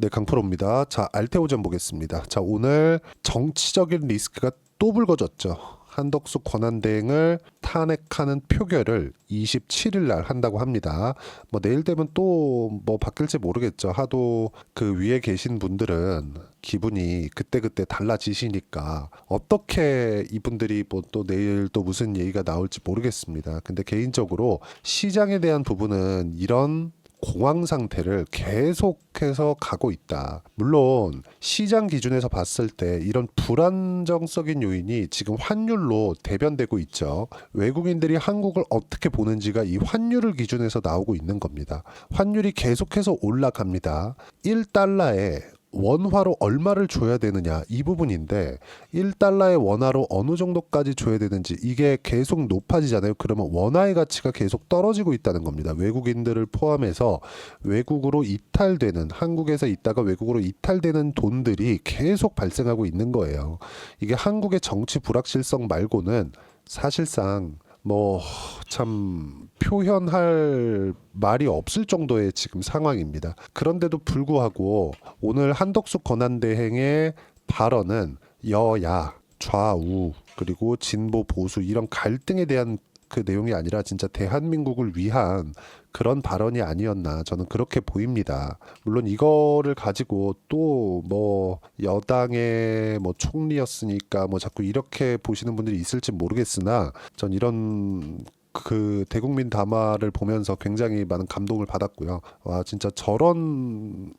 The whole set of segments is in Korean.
네, 강프로입니다. 자, 알테오전 보겠습니다. 자, 오늘 정치적인 리스크가 또 불거졌죠. 한덕수 권한대행을 탄핵하는 표결을 27일 날 한다고 합니다. 뭐 내일 되면 또 뭐 바뀔지 모르겠죠. 하도 그 위에 계신 분들은 기분이 그때그때 달라지시니까 어떻게 이분들이 뭐 또 내일 또 무슨 얘기가 나올지 모르겠습니다. 근데 개인적으로 시장에 대한 부분은 이런 공황 상태를 계속해서 가고 있다. 물론 시장 기준에서 봤을 때 이런 불안정적인 요인이 지금 환율로 대변되고 있죠. 외국인들이 한국을 어떻게 보는지가 이 환율을 기준해서 나오고 있는 겁니다. 환율이 계속해서 올라갑니다. 1달러에 원화로 얼마를 줘야 되느냐 이 부분인데 1달러의 원화로 어느 정도까지 줘야 되는지 이게 계속 높아지잖아요. 그러면 원화의 가치가 계속 떨어지고 있다는 겁니다. 외국인들을 포함해서 외국으로 이탈되는 한국에서 있다가 외국으로 이탈되는 돈들이 계속 발생하고 있는 거예요. 이게 한국의 정치 불확실성 말고는 사실상 뭐 참 표현할 말이 없을 정도의 지금 상황입니다. 그런데도 불구하고 오늘 한덕수 권한대행의 발언은 여야, 좌우, 그리고 진보, 보수 이런 갈등에 대한 그 내용이 아니라 진짜 대한민국을 위한 그런 발언이 아니었나 저는 그렇게 보입니다. 물론 이거를 가지고 또 뭐 여당의 뭐 총리였으니까 뭐 자꾸 이렇게 보시는 분들이 있을지 모르겠으나 전 이런 그 대국민 담화를 보면서 굉장히 많은 감동을 받았고요. 와 진짜 저런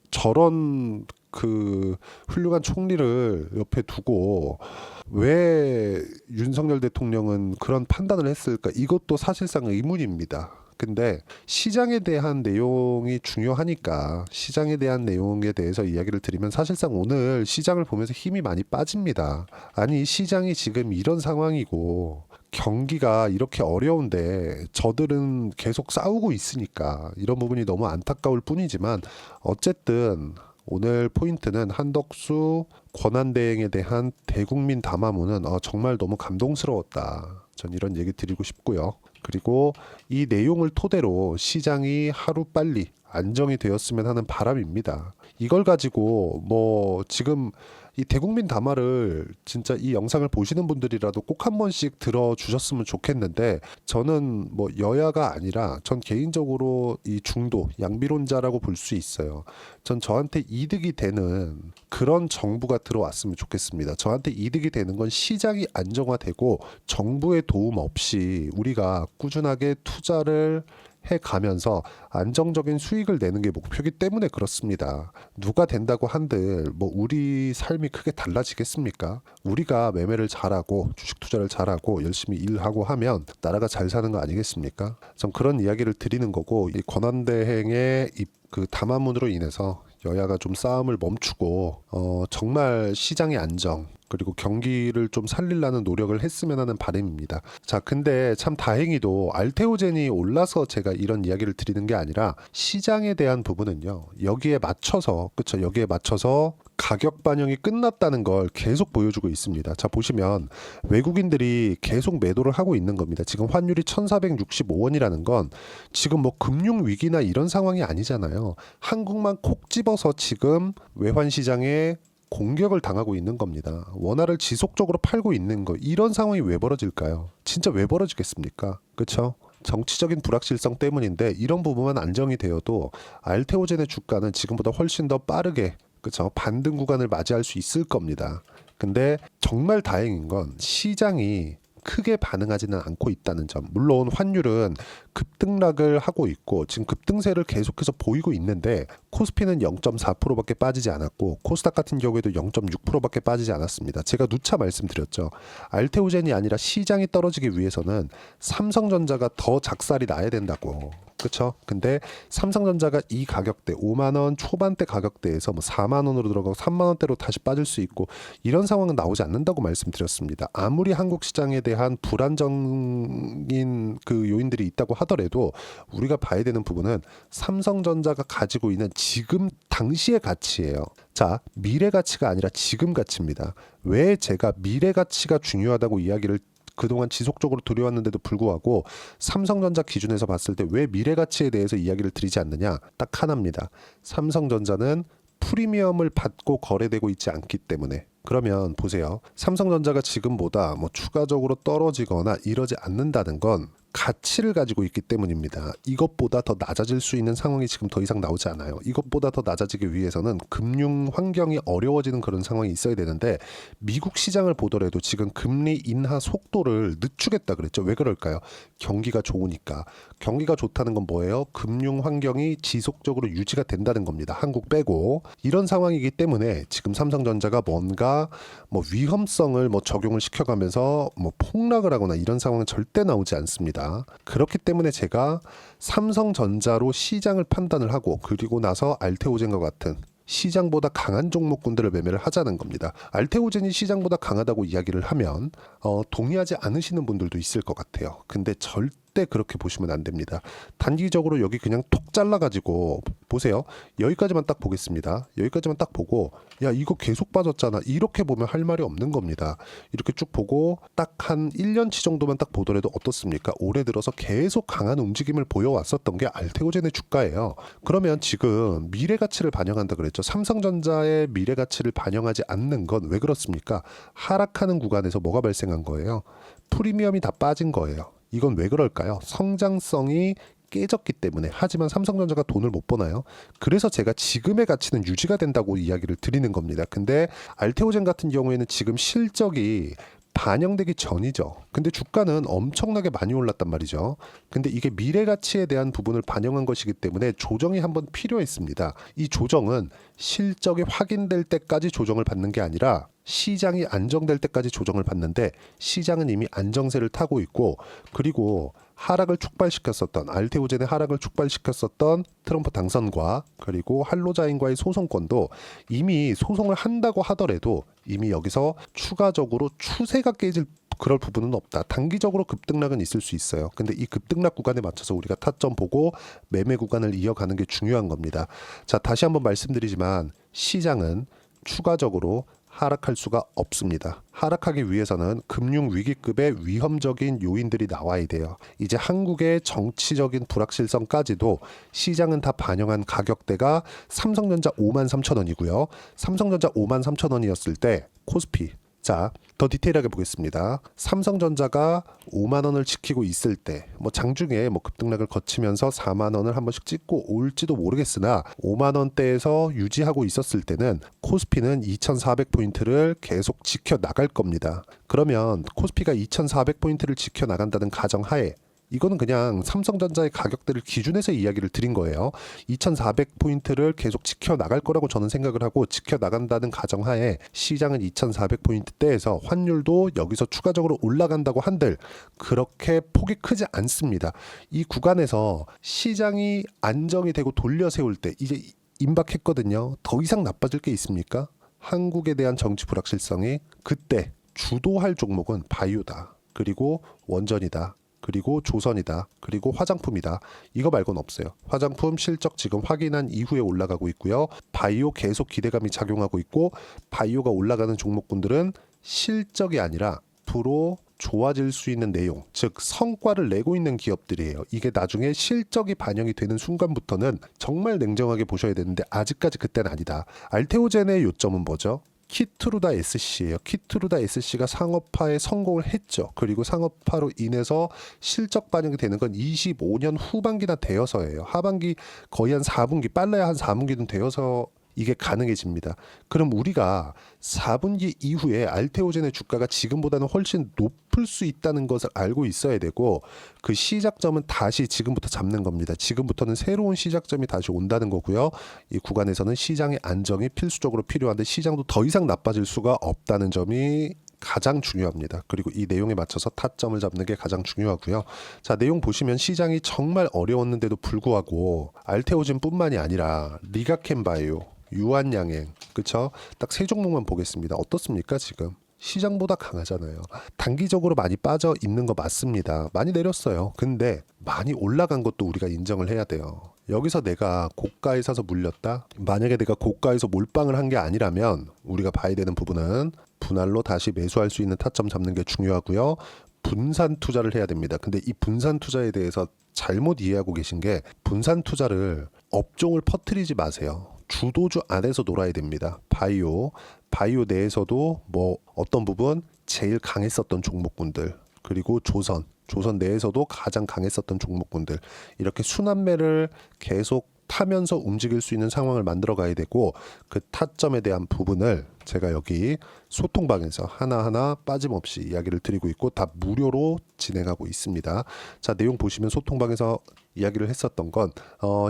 그 훌륭한 총리를 옆에 두고 왜 윤석열 대통령은 그런 판단을 했을까? 이것도 사실상 의문입니다. 근데 시장에 대한 내용이 중요하니까 시장에 대한 내용에 대해서 이야기를 드리면 사실상 오늘 시장을 보면서 힘이 많이 빠집니다. 아니 시장이 지금 이런 상황이고 경기가 이렇게 어려운데 저들은 계속 싸우고 있으니까 이런 부분이 너무 안타까울 뿐이지만 어쨌든 오늘 포인트는 한덕수 권한대행에 대한 대국민 담화문은 정말 너무 감동스러웠다. 전 이런 얘기 드리고 싶고요. 그리고 이 내용을 토대로 시장이 하루빨리 안정이 되었으면 하는 바람입니다. 이걸 가지고 뭐 지금 이 대국민 담화를 진짜 이 영상을 보시는 분들이라도 꼭 한 번씩 들어주셨으면 좋겠는데 저는 뭐 여야가 아니라 전 개인적으로 이 중도 양비론자라고 볼 수 있어요. 전 저한테 이득이 되는 그런 정부가 들어왔으면 좋겠습니다. 저한테 이득이 되는 건 시장이 안정화되고 정부의 도움 없이 우리가 꾸준하게 투자를 해 가면서 안정적인 수익을 내는 게 목표이기 때문에 그렇습니다. 누가 된다고 한들 뭐 우리 삶이 크게 달라지겠습니까? 우리가 매매를 잘하고 주식 투자를 잘하고 열심히 일하고 하면 나라가 잘 사는 거 아니겠습니까? 전 그런 이야기를 드리는 거고 이 권한대행의 그 담화문으로 인해서 여야가 좀 싸움을 멈추고 정말 시장의 안정 그리고 경기를 좀 살리려는 노력을 했으면 하는 바람입니다. 자, 근데 참 다행히도 알테오젠이 올라서 제가 이런 이야기를 드리는 게 아니라 시장에 대한 부분은요. 여기에 맞춰서 그쵸? 여기에 맞춰서 가격 반영이 끝났다는 걸 계속 보여주고 있습니다. 자, 보시면 외국인들이 계속 매도를 하고 있는 겁니다. 지금 환율이 1,465원이라는 건 지금 뭐 금융 위기나 이런 상황이 아니잖아요. 한국만 콕 집어서 지금 외환 시장에 공격을 당하고 있는 겁니다. 원화를 지속적으로 팔고 있는 거 이런 상황이 왜 벌어질까요? 진짜 왜 벌어지겠습니까? 그렇죠? 정치적인 불확실성 때문인데 이런 부분만 안정이 되어도 알테오젠의 주가는 지금보다 훨씬 더 빠르게 그렇죠? 반등 구간을 맞이할 수 있을 겁니다. 근데 정말 다행인 건 시장이 크게 반응하지는 않고 있다는 점. 물론 환율은 급등락을 하고 있고 지금 급등세를 계속해서 보이고 있는데 코스피는 0.4%밖에 빠지지 않았고 코스닥 같은 경우에도 0.6%밖에 빠지지 않았습니다. 제가 누차 말씀드렸죠. 알테오젠이 아니라 시장이 떨어지기 위해서는 삼성전자가 더 작살이 나야 된다고. 그렇죠? 근데 삼성전자가 이 가격대 5만 원 초반대 가격대에서 뭐 4만 원으로 들어가고 3만 원대로 다시 빠질 수 있고 이런 상황은 나오지 않는다고 말씀드렸습니다. 아무리 한국 시장에 대한 불안정인 그 요인들이 있다고 하더라도 우리가 봐야 되는 부분은 삼성전자가 가지고 있는 지금 당시의 가치예요. 자, 미래 가치가 아니라 지금 가치입니다. 왜 제가 미래 가치가 중요하다고 이야기를 그동안 지속적으로 드려왔는데도 불구하고 삼성전자 기준에서 봤을 때 왜 미래 가치에 대해서 이야기를 드리지 않느냐? 딱 하나입니다. 삼성전자는 프리미엄을 받고 거래되고 있지 않기 때문에. 그러면 보세요. 삼성전자가 지금보다 뭐 추가적으로 떨어지거나 이러지 않는다는 건 가치를 가지고 있기 때문입니다. 이것보다 더 낮아질 수 있는 상황이 지금 더 이상 나오지 않아요. 이것보다 더 낮아지기 위해서는 금융 환경이 어려워지는 그런 상황이 있어야 되는데, 미국 시장을 보더라도 지금 금리 인하 속도를 늦추겠다 그랬죠. 왜 그럴까요? 경기가 좋으니까. 경기가 좋다는 건 뭐예요? 금융 환경이 지속적으로 유지가 된다는 겁니다. 한국 빼고. 이런 상황이기 때문에 지금 삼성전자가 뭔가 뭐 위험성을 뭐 적용을 시켜가면서 뭐 폭락을 하거나 이런 상황은 절대 나오지 않습니다. 그렇기 때문에 제가 삼성전자로 시장을 판단을 하고, 그리고 나서 알테오젠과 같은 시장보다 강한 종목군들을 매매를 하자는 겁니다. 알테오젠이 시장보다 강하다고 이야기를 하면 동의하지 않으시는 분들도 있을 것 같아요. 근데 절대 그렇게 보시면 안 됩니다. 단기적으로 여기 그냥 톡 잘라가지고 보세요. 여기까지만 딱 보겠습니다. 여기까지만 딱 보고, 야 이거 계속 빠졌잖아, 이렇게 보면 할 말이 없는 겁니다. 이렇게 쭉 보고 딱 한 1년치 정도만 딱 보더라도 어떻습니까? 올해 들어서 계속 강한 움직임을 보여왔었던 게 알테오젠의 주가예요. 그러면 지금 미래 가치를 반영한다 그랬죠. 삼성전자의 미래 가치를 반영하지 않는 건 왜 그렇습니까? 하락하는 구간에서 뭐가 발생한 거예요? 프리미엄이 다 빠진 거예요. 이건 왜 그럴까요? 성장성이 깨졌기 때문에. 하지만 삼성전자가 돈을 못 버나요? 그래서 제가 지금의 가치는 유지가 된다고 이야기를 드리는 겁니다. 근데 알테오젠 같은 경우에는 지금 실적이 반영되기 전이죠. 근데 주가는 엄청나게 많이 올랐단 말이죠. 근데 이게 미래 가치에 대한 부분을 반영한 것이기 때문에 조정이 한번 필요했습니다. 이 조정은 실적이 확인될 때까지 조정을 받는 게 아니라 시장이 안정될 때까지 조정을 받는데, 시장은 이미 안정세를 타고 있고, 그리고 하락을 촉발시켰었던, 알테오젠의 하락을 촉발시켰었던 트럼프 당선과 그리고 할로자인과의 소송권도 이미 소송을 한다고 하더라도 이미 여기서 추가적으로 추세가 깨질 그럴 부분은 없다. 단기적으로 급등락은 있을 수 있어요. 근데 이 급등락 구간에 맞춰서 우리가 타점 보고 매매 구간을 이어가는 게 중요한 겁니다. 자, 다시 한번 말씀드리지만 시장은 추가적으로 하락할 수가 없습니다. 하락하기 위해서는 금융 위기급의 위험적인 요인들이 나와야 돼요. 이제 한국의 정치적인 불확실성까지도 시장은 다 반영한 가격대가 삼성전자 53,000원이고요. 삼성전자 53,000원이었을 때 코스피, 자, 더 디테일하게 보겠습니다. 삼성전자가 5만 원을 지키고 있을 때, 뭐 장중에 뭐 급등락을 거치면서 4만 원을 한 번씩 찍고 올지도 모르겠으나 5만 원대에서 유지하고 있었을 때는 코스피는 2,400포인트를 계속 지켜 나갈 겁니다. 그러면 코스피가 2,400포인트를 지켜 나간다는 가정하에, 이거는 그냥 삼성전자의 가격대를 기준해서 이야기를 드린 거예요. 2,400포인트를 계속 지켜나갈 거라고 저는 생각을 하고, 지켜나간다는 가정하에 시장은 2,400포인트대에서 환율도 여기서 추가적으로 올라간다고 한들 그렇게 폭이 크지 않습니다. 이 구간에서 시장이 안정이 되고 돌려 세울 때 이제 임박했거든요. 더 이상 나빠질 게 있습니까? 한국에 대한 정치 불확실성이, 그때 주도할 종목은 바이오다, 그리고 원전이다, 그리고 조선이다, 그리고 화장품이다. 이거 말고는 없어요. 화장품 실적 지금 확인한 이후에 올라가고 있고요. 바이오 계속 기대감이 작용하고 있고, 바이오가 올라가는 종목군들은 실적이 아니라 앞으로 좋아질 수 있는 내용, 즉 성과를 내고 있는 기업들이에요. 이게 나중에 실적이 반영이 되는 순간부터는 정말 냉정하게 보셔야 되는데 아직까지 그때는 아니다. 알테오젠의 요점은 뭐죠? 키트루다 SC예요. 키트루다 SC가 상업화에 성공을 했죠. 그리고 상업화로 인해서 실적 반영이 되는 건 25년 후반기나 되어서예요. 하반기 거의 한 4분기, 빨라야 한 4분기는 되어서 이게 가능해집니다. 그럼 우리가 4분기 이후에 알테오젠의 주가가 지금보다는 훨씬 높을 수 있다는 것을 알고 있어야 되고, 그 시작점은 다시 지금부터 잡는 겁니다. 지금부터는 새로운 시작점이 다시 온다는 거고요. 이 구간에서는 시장의 안정이 필수적으로 필요한데 시장도 더 이상 나빠질 수가 없다는 점이 가장 중요합니다. 그리고 이 내용에 맞춰서 타점을 잡는 게 가장 중요하고요. 자, 내용 보시면 시장이 정말 어려웠는데도 불구하고 알테오젠뿐만이 아니라 리가켄바이오, 유한양행, 그쵸? 딱 세 종목만 보겠습니다. 어떻습니까 지금? 시장보다 강하잖아요. 단기적으로 많이 빠져 있는 거 맞습니다. 많이 내렸어요. 근데 많이 올라간 것도 우리가 인정을 해야 돼요. 여기서 내가 고가에 사서 물렸다? 만약에 내가 고가에서 몰빵을 한 게 아니라면 우리가 봐야 되는 부분은 분할로 다시 매수할 수 있는 타점 잡는 게 중요하고요. 분산 투자를 해야 됩니다. 근데 이 분산 투자에 대해서 잘못 이해하고 계신 게, 분산 투자를 업종을 퍼뜨리지 마세요. 주도주 안에서 놀아야 됩니다. 바이오 내에서도 뭐 어떤 부분 제일 강했었던 종목군들, 그리고 조선 내에서도 가장 강했었던 종목군들, 이렇게 순환매를 계속 타면서 움직일 수 있는 상황을 만들어 가야 되고, 그 타점에 대한 부분을 제가 여기 소통방에서 하나하나 빠짐없이 이야기를 드리고 있고 다 무료로 진행하고 있습니다. 자, 내용 보시면 소통방에서 이야기를 했었던 건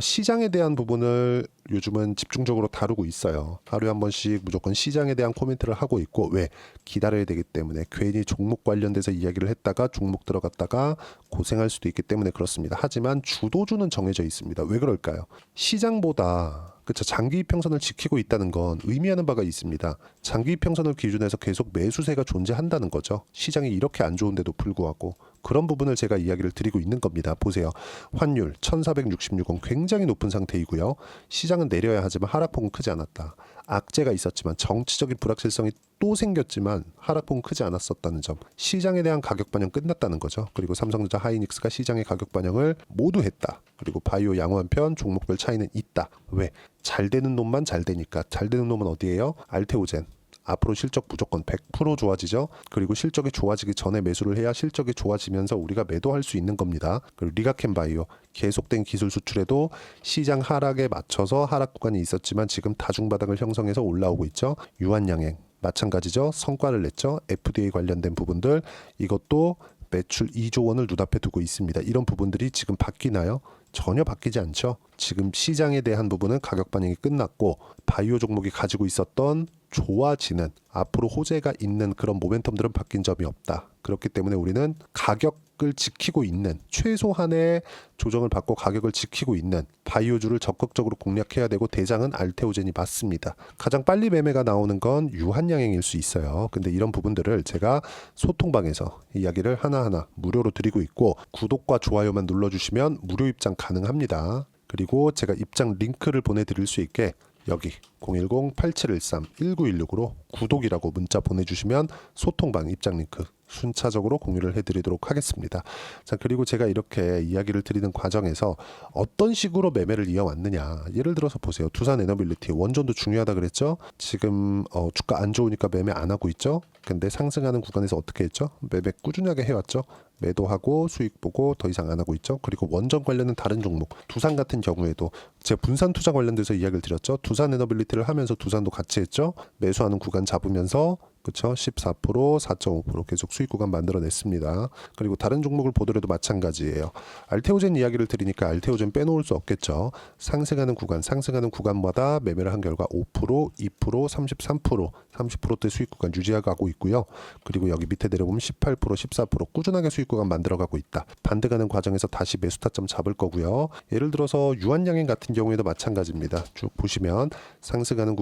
시장에 대한 부분을 요즘은 집중적으로 다루고 있어요. 하루에 한 번씩 무조건 시장에 대한 코멘트를 하고 있고, 왜? 기다려야 되기 때문에. 괜히 종목 관련돼서 이야기를 했다가 종목 들어갔다가 고생할 수도 있기 때문에 그렇습니다. 하지만 주도주는 정해져 있습니다. 왜 그럴까요? 시장보다 그렇죠. 장기 이평선을 지키고 있다는 건 의미하는 바가 있습니다. 장기 이평선을 기준해서 계속 매수세가 존재한다는 거죠. 시장이 이렇게 안 좋은데도 불구하고. 그런 부분을 제가 이야기를 드리고 있는 겁니다. 보세요. 환율 1466원 굉장히 높은 상태이고요. 시장은 내려야 하지만 하락폭은 크지 않았다. 악재가 있었지만, 정치적인 불확실성이 또 생겼지만 하락폭은 크지 않았었다는 점. 시장에 대한 가격 반영 끝났다는 거죠. 그리고 삼성전자, 하이닉스가 시장의 가격 반영을 모두 했다. 그리고 바이오, 양호 한편 종목별 차이는 있다. 왜? 잘 되는 놈만 잘 되니까. 잘 되는 놈은 어디예요? 알테오젠. 앞으로 실적 무조건 100% 좋아지죠. 그리고 실적이 좋아지기 전에 매수를 해야 실적이 좋아지면서 우리가 매도할 수 있는 겁니다. 그리고 리가켄바이오 계속된 기술 수출에도 시장 하락에 맞춰서 하락 구간이 있었지만 지금 다중바닥을 형성해서 올라오고 있죠. 유한양행 마찬가지죠. 성과를 냈죠. FDA 관련된 부분들, 이것도 매출 2조 원을 눈앞에 두고 있습니다. 이런 부분들이 지금 바뀌나요? 전혀 바뀌지 않죠. 지금 시장에 대한 부분은 가격 반영이 끝났고, 바이오 종목이 가지고 있었던 좋아지는, 앞으로 호재가 있는 그런 모멘텀들은 바뀐 점이 없다. 그렇기 때문에 우리는 가격을 지키고 있는, 최소한의 조정을 받고 가격을 지키고 있는 바이오주를 적극적으로 공략해야 되고, 대장은 알테오젠이 맞습니다. 가장 빨리 매매가 나오는 건 유한양행일 수 있어요. 근데 이런 부분들을 제가 소통방에서 이야기를 하나하나 무료로 드리고 있고, 구독과 좋아요만 눌러주시면 무료 입장 가능합니다. 그리고 제가 입장 링크를 보내드릴 수 있게 여기 010-8713-1916으로 구독이라고 문자 보내주시면 소통방 입장 링크 순차적으로 공유를 해드리도록 하겠습니다. 자, 그리고 제가 이렇게 이야기를 드리는 과정에서 어떤 식으로 매매를 이어왔느냐. 예를 들어서 보세요. 두산에너빌리티 원전도 중요하다 그랬죠. 지금 주가 안 좋으니까 매매 안 하고 있죠. 근데 상승하는 구간에서 어떻게 했죠? 매매 꾸준하게 해왔죠. 매도하고 수익 보고 더 이상 안 하고 있죠. 그리고 원전 관련은 다른 종목, 두산 같은 경우에도 제가 분산 투자 관련돼서 이야기를 드렸죠. 두산 에너빌리티를 하면서 두산도 같이 했죠. 매수하는 구간 잡으면서 그렇죠. 14%, 4.5% 계속 수익 구간 만들어냈습니다. 그리고 다른 종목을 보더라도 마찬가지예요. 알테오젠 이야기를 드리니까 알테오젠 빼놓을 수 없겠죠. 상승하는 구간마다 매매를 한 결과 5%, 2%, 33%, 30%대 수익 구간 유지하고 있고요. 그리고 여기 밑에 내려보면 18%, 14% 꾸준하게 수익 구간 만들어가고 있다. 반등하는 과정에서 다시 매수 타점 잡을 거고요. 예를 들어서 유한양행 같은 경우에도 마찬가지입니다. 쭉 보시면 상승하는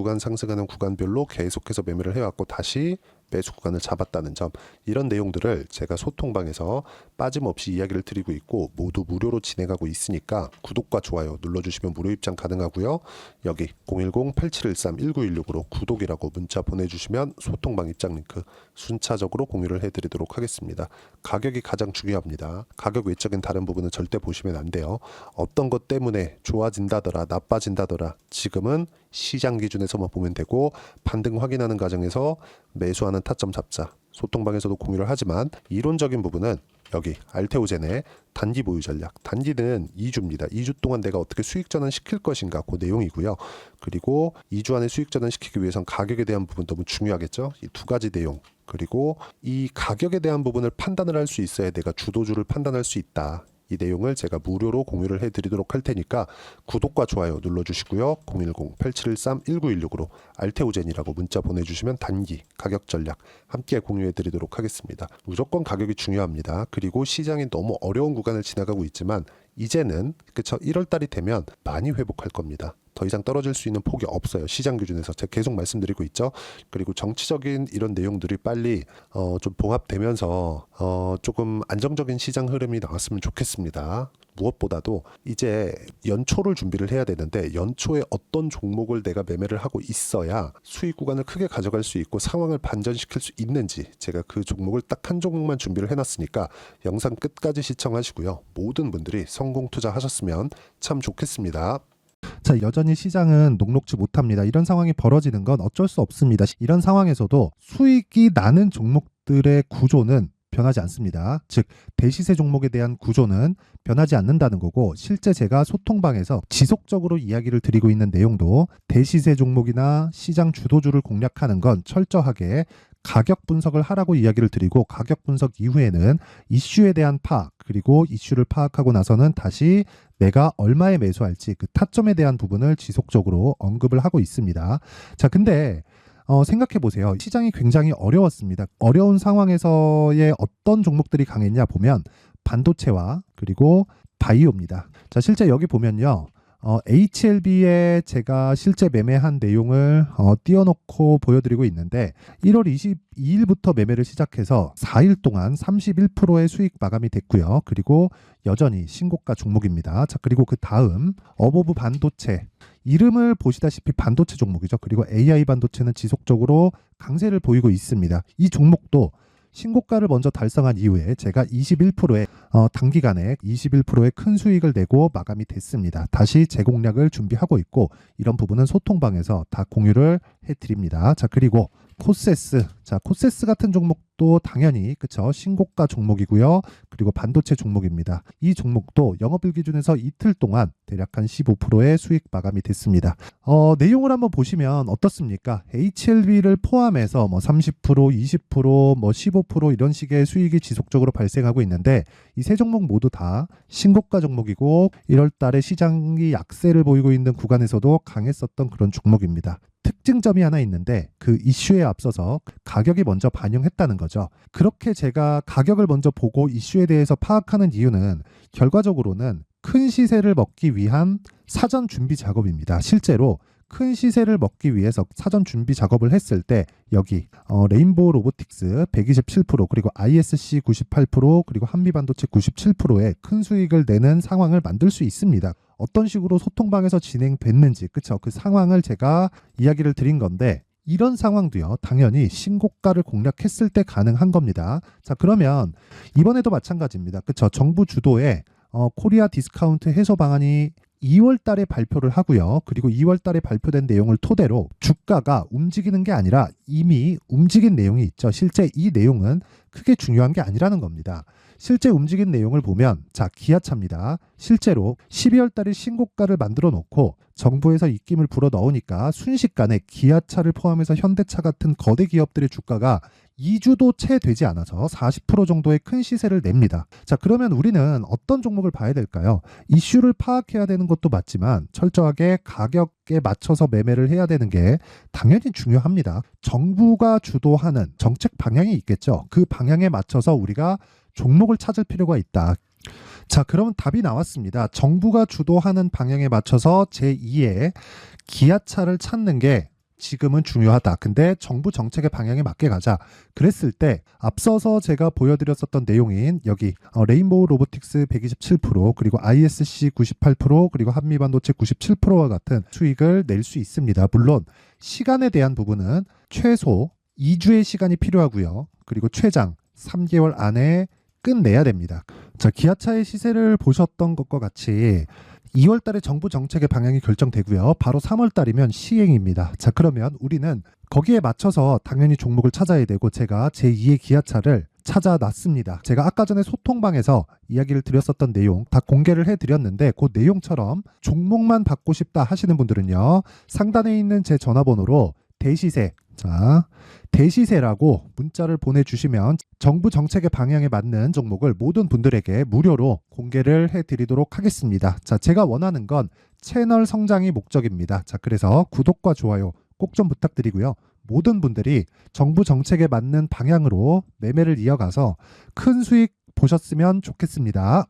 구간별로 계속해서 매매를 해왔고 다시 매수 구간을 잡았다는 점, 이런 내용들을 제가 소통방에서 빠짐없이 이야기를 드리고 있고 모두 무료로 진행하고 있으니까 구독과 좋아요 눌러주시면 무료 입장 가능하고요. 여기 010-8713-1916으로 구독이라고 문자 보내주시면 소통방 입장 링크 순차적으로 공유를 해드리도록 하겠습니다. 가격이 가장 중요합니다. 가격 외적인 다른 부분은 절대 보시면 안 돼요. 어떤 것 때문에 좋아진다더라 나빠진다더라, 지금은 시장 기준에서만 보면 되고, 반등 확인하는 과정에서 매수하는 타점 잡자 소통방에서도 공유를 하지만, 이론적인 부분은 여기 알테오젠의 단기 보유 전략, 단기는 2주입니다. 2주 동안 내가 어떻게 수익 전환 시킬 것인가, 그 내용이고요. 그리고 2주 안에 수익 전환 시키기 위해선 가격에 대한 부분 너무 중요하겠죠. 이 두 가지 내용, 그리고 이 가격에 대한 부분을 판단을 할 수 있어야 내가 주도주를 판단할 수 있다. 이 내용을 제가 무료로 공유를 해드리도록 할 테니까 구독과 좋아요 눌러주시고요. 010-8713-1916으로 알테오젠이라고 문자 보내주시면 단기 가격 전략 함께 공유해드리도록 하겠습니다. 무조건 가격이 중요합니다. 그리고 시장이 너무 어려운 구간을 지나가고 있지만 이제는 그쵸, 1월달이 되면 많이 회복할 겁니다. 더 이상 떨어질 수 있는 폭이 없어요. 시장 기준에서 제가 계속 말씀드리고 있죠. 그리고 정치적인 이런 내용들이 빨리 좀 봉합되면서 조금 안정적인 시장 흐름이 나왔으면 좋겠습니다. 무엇보다도 이제 연초를 준비를 해야 되는데, 연초에 어떤 종목을 내가 매매를 하고 있어야 수익 구간을 크게 가져갈 수 있고 상황을 반전시킬 수 있는지, 제가 그 종목을 딱 한 종목만 준비를 해놨으니까 영상 끝까지 시청하시고요. 모든 분들이 성공 투자하셨으면 참 좋겠습니다. 자, 여전히 시장은 녹록지 못합니다. 이런 상황이 벌어지는 건 어쩔 수 없습니다. 이런 상황에서도 수익이 나는 종목들의 구조는 변하지 않습니다. 즉, 대시세 종목에 대한 구조는 변하지 않는다는 거고, 실제 제가 소통방에서 지속적으로 이야기를 드리고 있는 내용도 대시세 종목이나 시장 주도주를 공략하는 건 철저하게 가격 분석을 하라고 이야기를 드리고, 가격 분석 이후에는 이슈에 대한 파악, 그리고 이슈를 파악하고 나서는 다시 내가 얼마에 매수할지 그 타점에 대한 부분을 지속적으로 언급을 하고 있습니다. 자, 근데 생각해 보세요. 시장이 굉장히 어려웠습니다. 어려운 상황에서의 어떤 종목들이 강했냐 보면 반도체와 그리고 바이오입니다. 자, 실제 여기 보면요. HLB에 제가 실제 매매한 내용을 띄워놓고 보여드리고 있는데 1월 22일부터 매매를 시작해서 4일 동안 31%의 수익 마감이 됐고요. 그리고 여전히 신고가 종목입니다. 자, 그리고 그 다음 어보브 반도체, 이름을 보시다시피 반도체 종목이죠. 그리고 AI 반도체는 지속적으로 강세를 보이고 있습니다. 이 종목도 신고가를 먼저 달성한 이후에 제가 21%의 단기간에 21%의 큰 수익을 내고 마감이 됐습니다. 다시 재공략을 준비하고 있고, 이런 부분은 소통방에서 다 공유를 해드립니다. 자, 그리고 코세스. 자, 코세스 같은 종목도 당연히 그쵸, 신고가 종목이고요. 그리고 반도체 종목입니다. 이 종목도 영업일 기준에서 이틀 동안 대략 한 15%의 수익 마감이 됐습니다. 내용을 한번 보시면 어떻습니까? HLB를 포함해서 뭐 30%, 20%, 뭐 15% 이런 식의 수익이 지속적으로 발생하고 있는데, 이 세 종목 모두 다 신고가 종목이고 1월 달에 시장이 약세를 보이고 있는 구간에서도 강했었던 그런 종목입니다. 특징점이 하나 있는데, 그 이슈에 앞서서 가격이 먼저 반영했다는 거죠. 그렇게 제가 가격을 먼저 보고 이슈에 대해서 파악하는 이유는 결과적으로는 큰 시세를 먹기 위한 사전 준비 작업입니다. 실제로 큰 시세를 먹기 위해서 사전 준비 작업을 했을 때 여기 레인보우 로보틱스 127%, 그리고 ISC 98%, 그리고 한미반도체 97%의 큰 수익을 내는 상황을 만들 수 있습니다. 어떤 식으로 소통방에서 진행됐는지, 그쵸? 그 상황을 제가 이야기를 드린 건데, 이런 상황도요, 당연히 신고가를 공략했을 때 가능한 겁니다. 자, 그러면 이번에도 마찬가지입니다. 그쵸? 정부 주도의 코리아 디스카운트 해소 방안이 2월 달에 발표를 하고요. 그리고 2월 달에 발표된 내용을 토대로 주가가 움직이는 게 아니라 이미 움직인 내용이 있죠. 실제 이 내용은 크게 중요한 게 아니라는 겁니다. 실제 움직인 내용을 보면, 자, 기아차입니다. 실제로 12월 달에 신고가를 만들어 놓고 정부에서 입김을 불어 넣으니까 순식간에 기아차를 포함해서 현대차 같은 거대 기업들의 주가가 2주도 채 되지 않아서 40% 정도의 큰 시세를 냅니다. 자, 그러면 우리는 어떤 종목을 봐야 될까요? 이슈를 파악해야 되는 것도 맞지만 철저하게 가격에 맞춰서 매매를 해야 되는 게 당연히 중요합니다. 정부가 주도하는 정책 방향이 있겠죠. 그 방향에 맞춰서 우리가 종목을 찾을 필요가 있다. 자, 그러면 답이 나왔습니다. 정부가 주도하는 방향에 맞춰서 제2의 기아차를 찾는 게 지금은 중요하다. 근데 정부 정책의 방향에 맞게 가자. 그랬을 때 앞서서 제가 보여드렸었던 내용인 여기 레인보우 로보틱스 127%, 그리고 ISC 98%, 그리고 한미반도체 97%와 같은 수익을 낼 수 있습니다. 물론 시간에 대한 부분은 최소 2주의 시간이 필요하고요. 그리고 최장 3개월 안에 끝내야 됩니다. 자, 기아차의 시세를 보셨던 것과 같이 2월 달에 정부 정책의 방향이 결정되고요. 바로 3월 달이면 시행입니다. 자, 그러면 우리는 거기에 맞춰서 당연히 종목을 찾아야 되고, 제가 제2의 기아차를 찾아놨습니다. 제가 아까 전에 소통방에서 이야기를 드렸었던 내용 다 공개를 해드렸는데, 그 내용처럼 종목만 받고 싶다 하시는 분들은요, 상단에 있는 제 전화번호로 대시세, 자, 대시세라고 문자를 보내주시면 정부 정책의 방향에 맞는 종목을 모든 분들에게 무료로 공개를 해드리도록 하겠습니다. 자, 제가 원하는 건 채널 성장이 목적입니다. 자, 그래서 구독과 좋아요 꼭 좀 부탁드리고요. 모든 분들이 정부 정책에 맞는 방향으로 매매를 이어가서 큰 수익 보셨으면 좋겠습니다.